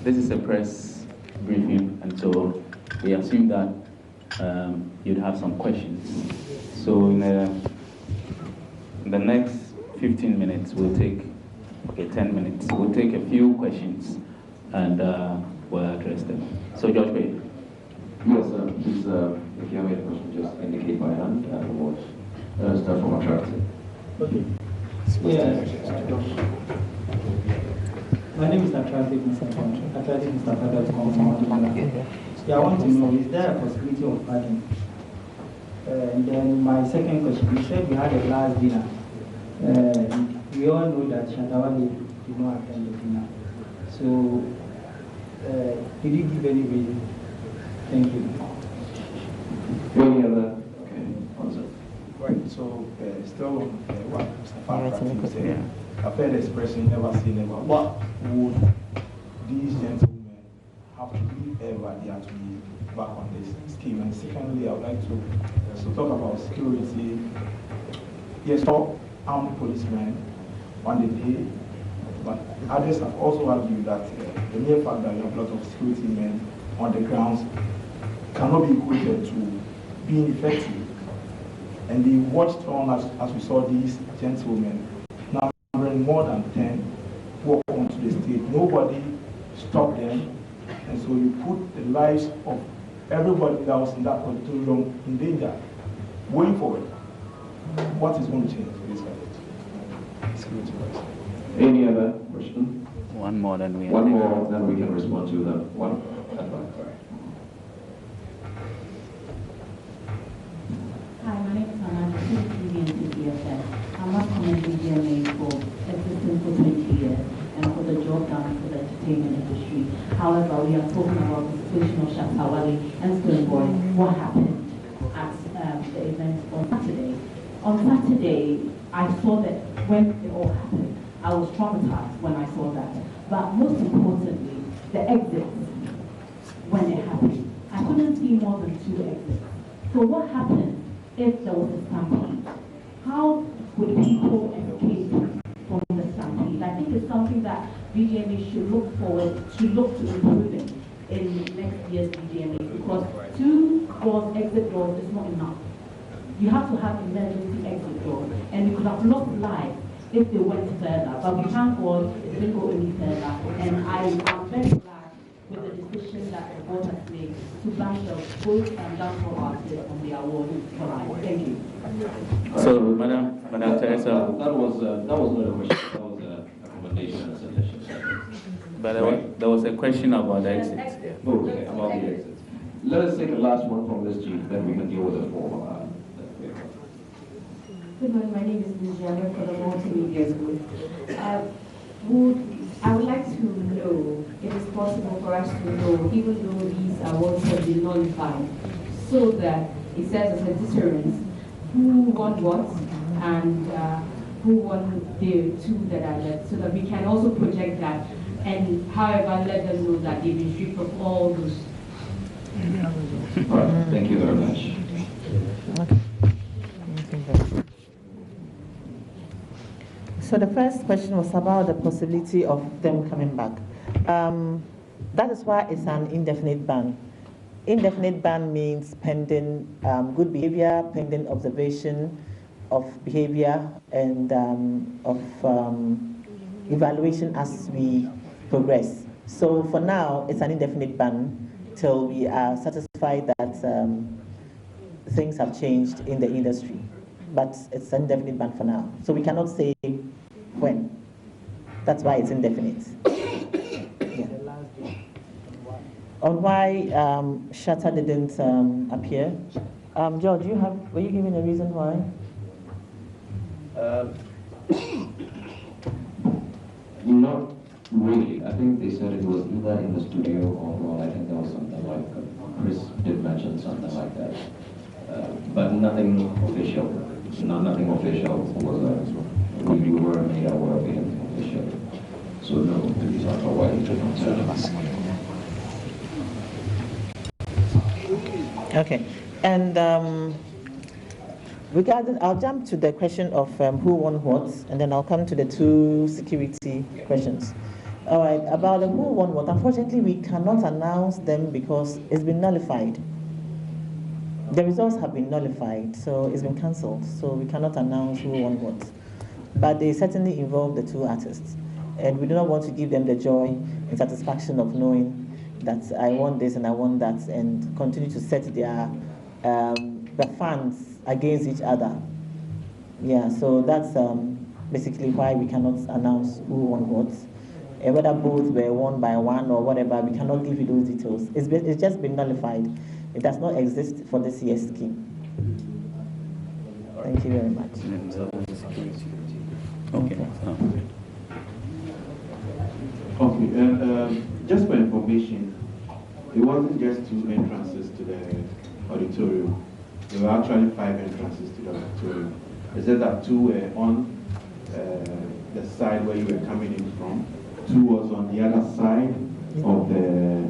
this is a press briefing, and so we assume that you'd have some questions. So in the next 15 minutes, we'll take, 10 minutes, we'll take a few questions and we'll address them. So George Bay. Yes, please, if you have any question, just indicate by hand and we'll start from attractive. Okay. Yeah. My name is Attractive Mr. Yeah, I want to know, is there a possibility of pardon? And then my second question, you said we had a last dinner. We all know that Shatta Wale did not attend the dinner. So, did you give any reason? Thank you. Any other? Okay, answer. Right, so still what Mr. said, I've heard the expression never say never. What would these gentlemen have to be ever they have to be back on this scheme? And secondly, I would like to talk about security. Yes, all armed policemen on the day, but others have also argued that the mere fact that you have a lot of security men on the grounds cannot be equated to being effective. And they watched on as we saw these gentlemen, numbering more than 10, walk onto the stage. Nobody stopped them. And so you put the lives of everybody that was in that auditorium in danger. Going forward, what is going to change in this case? Any other question? One more, then we can respond to that one. Hi, my name is Amanda, I'm not commenting VGMA for existing for 20 years and for the job done for the entertainment industry. However, we are talking about the situation of Shatta Wale and Stonebwoy. What happened at the event on Saturday? On Saturday, I saw that when it all happened, I was traumatized when I saw that. But most importantly, the exits when it happened. I couldn't see more than 2 exits. So what happened if there was a stampede? How would people escape from the stampede? I think it's something that VGMA should look to improving in next year's VGMA, because 2 doors, exit doors is not enough. You have to have emergency exit doors, and we could have lost lives if they went further. But we thank God it didn't go any further, and I am very glad with the decision that the board has made to bank both dancehall artists on the award for life. Thank you. So, Madam Teresa. That was not a question. That was a recommendation and suggestion. But there was a question about the exits. Okay, about the exits. Let us take the last one from this chief, then we can deal with the 4. Good morning, my name is Nijiana for the Multimedia Group. I would like to know if it's possible for us to know, even though these awards have been nullified, so that it serves as a deterrent, who won what and who won the 2 that are left, so that we can also project that and, however, let them know that they've been stripped of all those. All right, thank you very much. So the first question was about the possibility of them coming back. That is why it's an indefinite ban. Indefinite ban means pending good behavior, pending observation of behavior, and of evaluation as we progress. So for now, it's an indefinite ban till we are satisfied that things have changed in the industry. But it's an indefinite ban for now. So we cannot say when. That's why it's indefinite. Yeah. On why Shatta didn't appear. George, were you given a reason why? Not really. I think they said it was either in the studio or I think there was something like Chris did mention something like that. But nothing official. Nothing official was we were made aware of anything official. So no, please don't know why you didn't tell us. Okay. And regarding, I'll jump to the question of who won what, and then I'll come to the 2 security questions. All right, about the who won what, unfortunately we cannot announce them because it's been nullified. The results have been nullified, so it's been cancelled, so we cannot announce who won what. But they certainly involve the two artists, and we do not want to give them the joy and satisfaction of knowing that I want this and I want that, and continue to set their the fans against each other. Yeah, so that's basically why we cannot announce who won what. Whether both were won by one or whatever, we cannot give you those details. It's just been nullified. It does not exist for this year's scheme. Thank you very much. Okay. Okay, and just for information, it wasn't just 2 entrances to the auditorium. There were actually 5 entrances to the auditorium. It said that 2 were on the side where you were coming in from. 2 was on the other side of the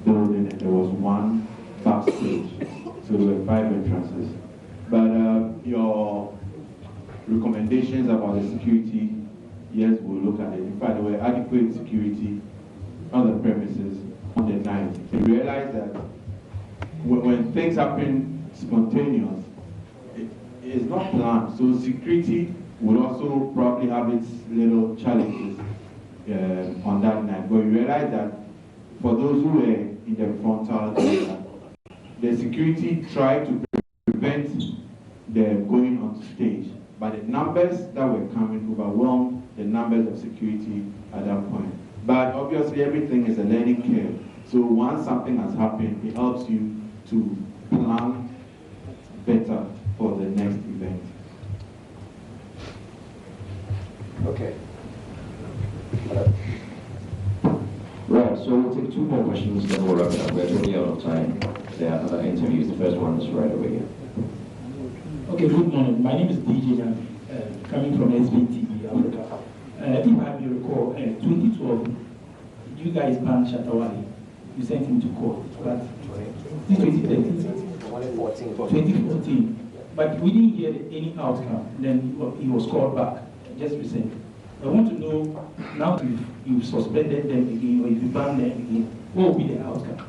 building, and there was 1 backstage. So there were 5 entrances. But your recommendations about the security, yes, we'll look at it. In fact, there were adequate security on the premises on the night. We realized that when things happen spontaneous, it's not planned. So security would also probably have its little challenges on that night. But we realized that for those who were in the frontal area, the security tried to prevent them going on stage. But the numbers that were coming overwhelmed the numbers of security at that point. But obviously everything is a learning curve. So once something has happened, it helps you to plan better for the next event. Okay. Right, so we'll take 2 more questions, then we'll wrap it up. We're totally out of time. There are other interviews. The first one is right over here. Okay, good morning. My name is DJ Jan, coming from SBTV Africa. If I may recall, 2012, you guys banned Shatta Wale. You sent him to court, but 2013, 2014. But we didn't hear any outcome. Then he was called back just recently. I want to know, now if you've suspended them again or if you ban them again, what will be the outcome?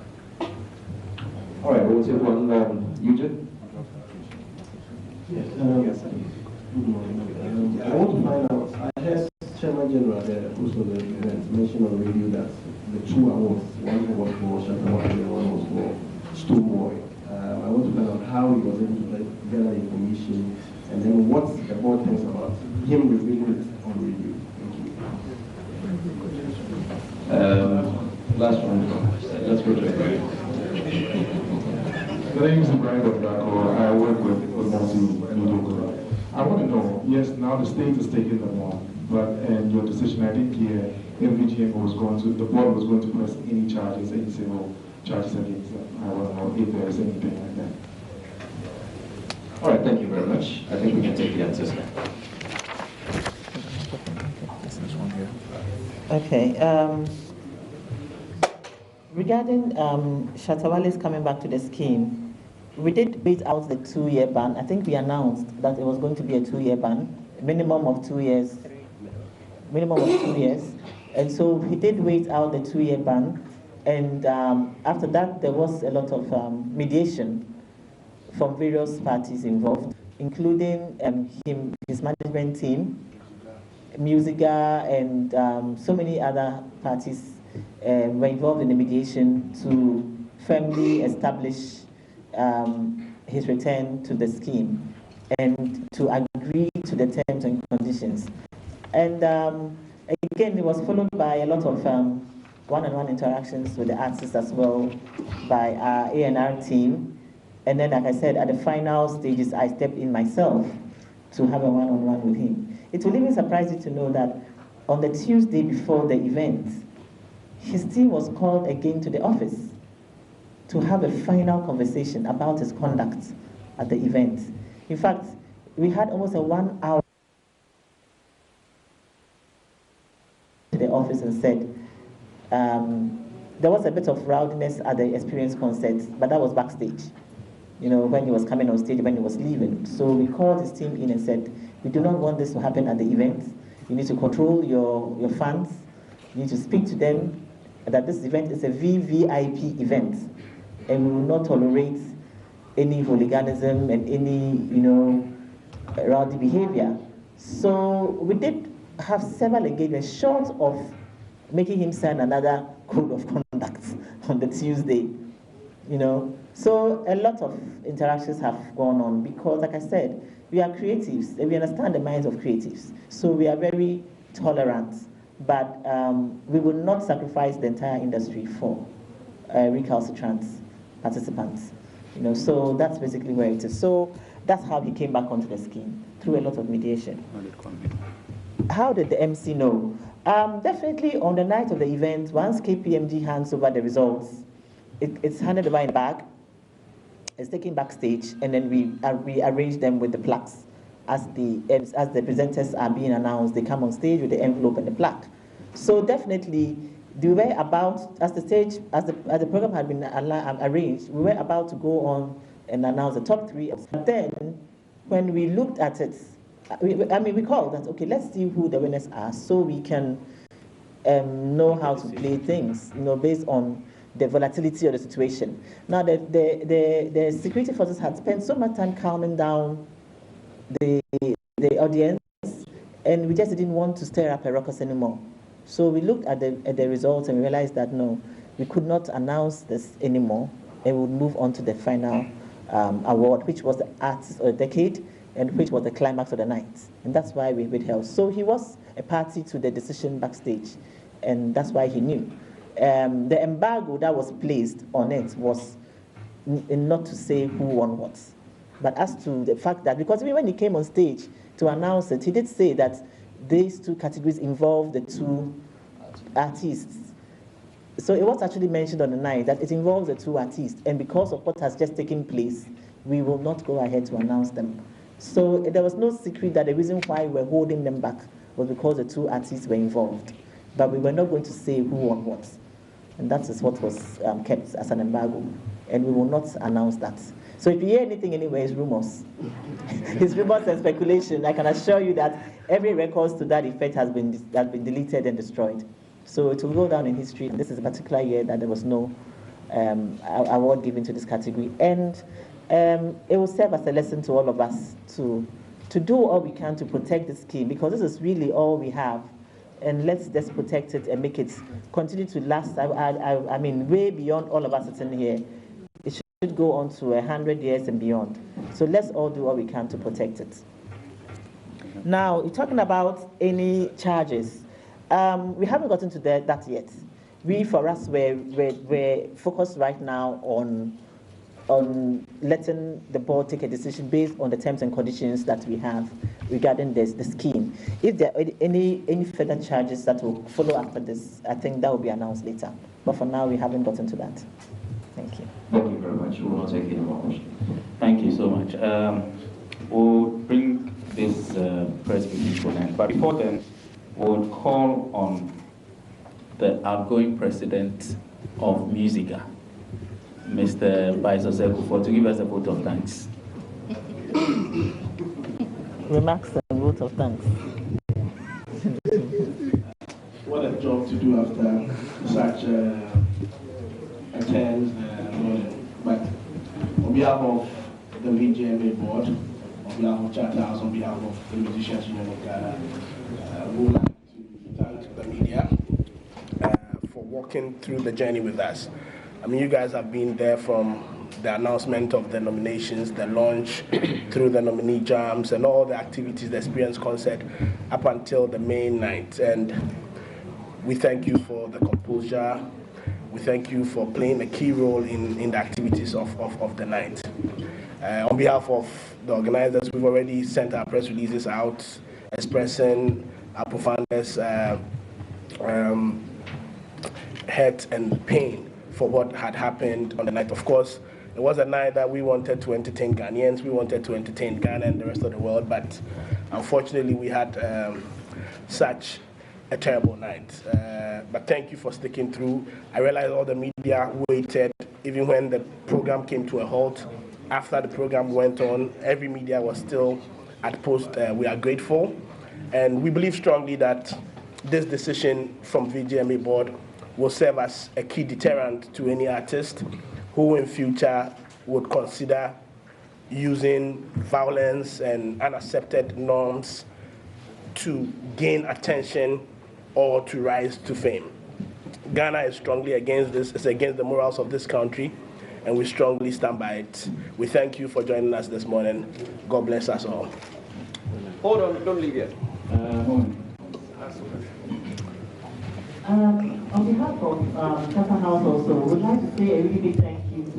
All right, we'll take one. Eugene? Yes. Good morning. I want to find out, I heard Chairman General there, also the event, mentioned on radio that the 2 awards, one was for Shatta Wale and one was for Stonebwoy. I want to find out how he was able to gather the information, and then what the board thinks about him revealing it on radio. Last one. Let's go to it. My name is Brian Wadako. I work with multi-media. I want to know, yes, now the state is taking them on, but in your decision, I didn't hear if VGMA was going to, the board was going to press any charges, any civil charges against them. I want to know if there's anything like that. All right, thank you very much. I think we can take the answers now. Okay. Regarding Shatta Wale's coming back to the scheme, we did wait out the 2-year ban. I think we announced that it was going to be a 2-year ban, minimum of 2 years. Minimum of 2 years. And so he did wait out the 2-year ban. And after that, there was a lot of mediation from various parties involved, including his management team, Musica, and so many other parties were involved in the mediation to firmly establish his return to the scheme and to agree to the terms and conditions. And again, it was followed by a lot of one-on-one interactions with the artists as well by our A&R team. And then, like I said, at the final stages, I stepped in myself to have a one-on-one with him. It will even surprise you to know that on the Tuesday before the event, his team was called again to the office to have a final conversation about his conduct at the event. In fact, we had almost a 1 hour to the office and said, there was a bit of rowdiness at the Experience concert, but that was backstage, you know, when he was coming on stage, when he was leaving. So we called his team in and said, we do not want this to happen at the event. You need to control your fans. You need to speak to them that this event is a VVIP event, and we will not tolerate any hooliganism and any, rowdy behavior. So we did have several engagements, short of making him sign another code of conduct on the Tuesday. So a lot of interactions have gone on because, like I said, we are creatives and we understand the minds of creatives. So we are very tolerant, but we will not sacrifice the entire industry for recalcitrant participants. So that's basically where it is. So that's how he came back onto the scheme, through a lot of mediation. How did the MC know? Definitely on the night of the event, once KPMG hands over the results, it's handed over in a bag, it's taken backstage, and then we arrange them with the plaques. As the presenters are being announced, they come on stage with the envelope and the plaque. So definitely, we were about, as the program had been arranged, we were about to go on and announce the top 3. But then, when we looked at it, we called that, okay, let's see who the winners are so we can know how to play things, based on the volatility of the situation. Now, the security forces had spent so much time calming down the audience, and we just didn't want to stir up a ruckus anymore. So we looked at the results and we realized that no, we could not announce this anymore, and we would move on to the final award, which was the Artist of the Decade, and which was the climax of the night. And that's why we withheld. So he was a party to the decision backstage, and that's why he knew. The embargo that was placed on it was not to say who won what, but as to the fact that, because even when he came on stage to announce it, he did say that these 2 categories involved the 2 artists. So it was actually mentioned on the night that it involves the 2 artists, and because of what has just taken place, we will not go ahead to announce them. So there was no secret that the reason why we were holding them back was because the 2 artists were involved, but we were not going to say who won what. And that is what was kept as an embargo, and we will not announce that. So if you hear anything anywhere, it's rumors. It's rumors and speculation. I can assure you that every record to that effect has been deleted and destroyed. So it will go down in history. This is a particular year that there was no award given to this category, and it will serve as a lesson to all of us to do all we can to protect the scheme, because this is really all we have. And let's just protect it and make it continue to last. I mean, way beyond all of us sitting here. It should go on to 100 years and beyond. So let's all do all we can to protect it. Now, you're talking about any charges. We haven't gotten to that yet. We, for us, we're focused right now on letting the board take a decision based on the terms and conditions that we have regarding the scheme. If there are any further charges that will follow after this, I think that will be announced later. But for now, we haven't gotten to that. Thank you. Thank you very much. We will not take any more questions. Thank you so much. We'll bring this press meeting to an end. But before then, we'll call on the outgoing president of Musica, Mr. Baiso Sekufo, to give us a vote of thanks. Remarks and vote of thanks. What a job to do after such a tense morning. But on behalf of the VGMA board, on behalf of Shatta House, on behalf of the Musicians Union of Ghana, we would like to thank the media for walking through the journey with us. I mean, you guys have been there from the announcement of the nominations, the launch, through the nominee jams, and all the activities, the experience concert, up until the main night. And we thank you for the composure. We thank you for playing a key role in the activities of the night. On behalf of the organizers, we've already sent our press releases out, expressing our profoundest hurt and pain for what had happened on the night. Of course, it was a night that we wanted to entertain Ghanaians, we wanted to entertain Ghana and the rest of the world, but unfortunately we had such a terrible night. But thank you for sticking through. I realize all the media waited, even when the program came to a halt. After the program went on, every media was still at post. We are grateful, and we believe strongly that this decision from VGMA board will serve as a key deterrent to any artist who in future would consider using violence and unaccepted norms to gain attention or to rise to fame. Ghana is strongly against this. It's against the morals of this country, and we strongly stand by it. We thank you for joining us this morning. God bless us all. Hold on, don't leave yet. On behalf of Shatta House also, we would like to say a really big thank you to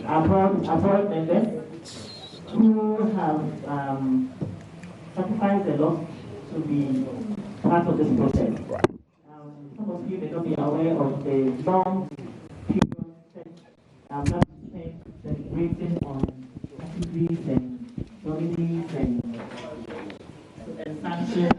our board members who have sacrificed a lot to be part of this process. Some of you may not be aware of the long period spent deliberating on categories and nominees and sanctions.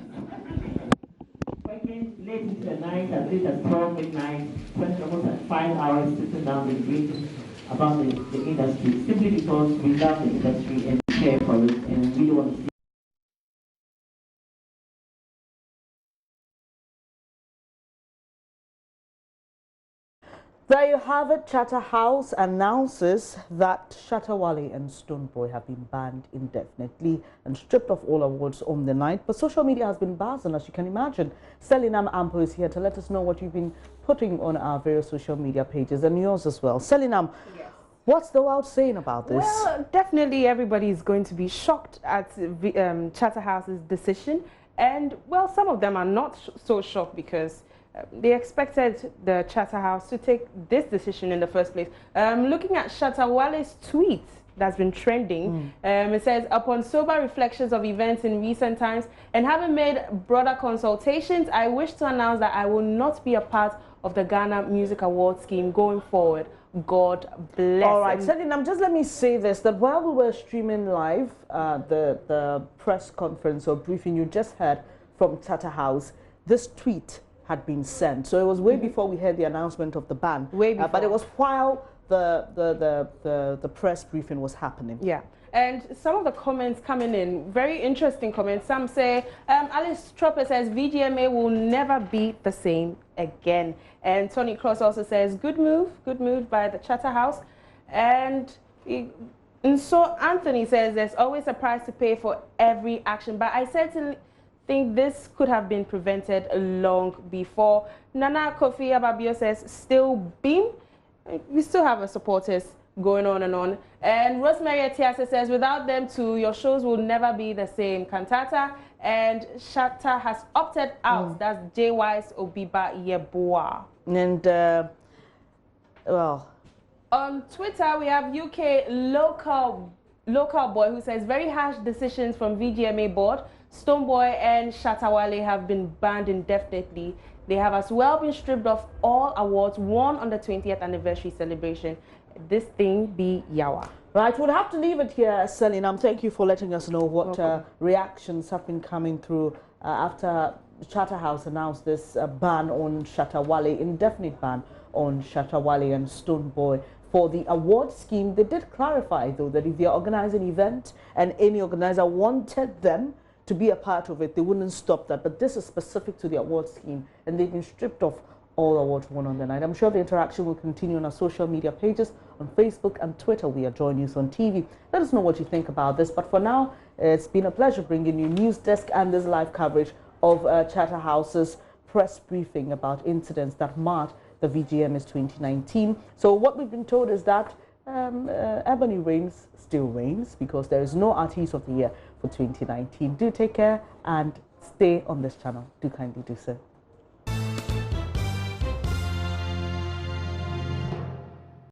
Working late into the night, as late as 12 midnight, spent almost 5 hours sitting down deliberating about the industry, simply because we love the industry and care for it and really want to see. There you have it. Shatta House announces that Shatta Wale and Stonebwoy have been banned indefinitely and stripped of all awards on the night. But social media has been buzzing, as you can imagine. Selinam Ampo is here to let us know what you've been putting on our various social media pages and yours as well. Selinam, yes. What's the world saying about this? Well, definitely everybody is going to be shocked at Shatta House's decision. And, well, some of them are not so shocked because they expected the Shatta House to take this decision in the first place. Looking at Shatta Wale's tweet that's been trending, it says, upon sober reflections of events in recent times and having made broader consultations, I wish to announce that I will not be a part of the Ghana Music Award scheme going forward. God bless. All right, Selinam, just let me say this, that while we were streaming live the press conference or briefing you just heard from Shatta House, this tweet had been sent. So it was way before we heard the announcement of the ban. Way before. But it was while the press briefing was happening. Yeah. And some of the comments coming in, very interesting comments. Some say, Alice Tropper says, VGMA will never be the same again. And Tony Cross also says, good move by the Shatta House. And so Anthony says, there's always a price to pay for every action. But I certainly think this could have been prevented long before. Nana Kofi Ababio says, still beam. We still have supporters going on and on. And Rosemary Atiasa says, without them too, your shows will never be the same. Cantata and Shatta has opted out. That's JY's Obiba Yeboah. And, well. On Twitter, we have UK local boy who says, very harsh decisions from VGMA board. Stonebwoy and Shatta Wale have been banned indefinitely. They have as well been stripped of all awards won on the 20th anniversary celebration. This thing be yawa. Right, we'll have to leave it here, Selinam. Thank you for letting us know what reactions have been coming through after Shatta House announced this ban on Shatta Wale, indefinite ban on Shatta Wale and Stonebwoy. For the award scheme, they did clarify, though, that if they're organizing an event and any organizer wanted them to be a part of it, they wouldn't stop that. But this is specific to the award scheme, and they've been stripped of all awards won on the night. I'm sure the interaction will continue on our social media pages, on Facebook and Twitter. We are Joy News on TV. Let us know what you think about this. But for now, it's been a pleasure bringing you News Desk and this live coverage of Shatta House's press briefing about incidents that marked the VGMA's 2019. So what we've been told is that Ebony reigns still reigns, because there is no Artist of the Year for 2019. Do take care and stay on this channel. Do kindly do so.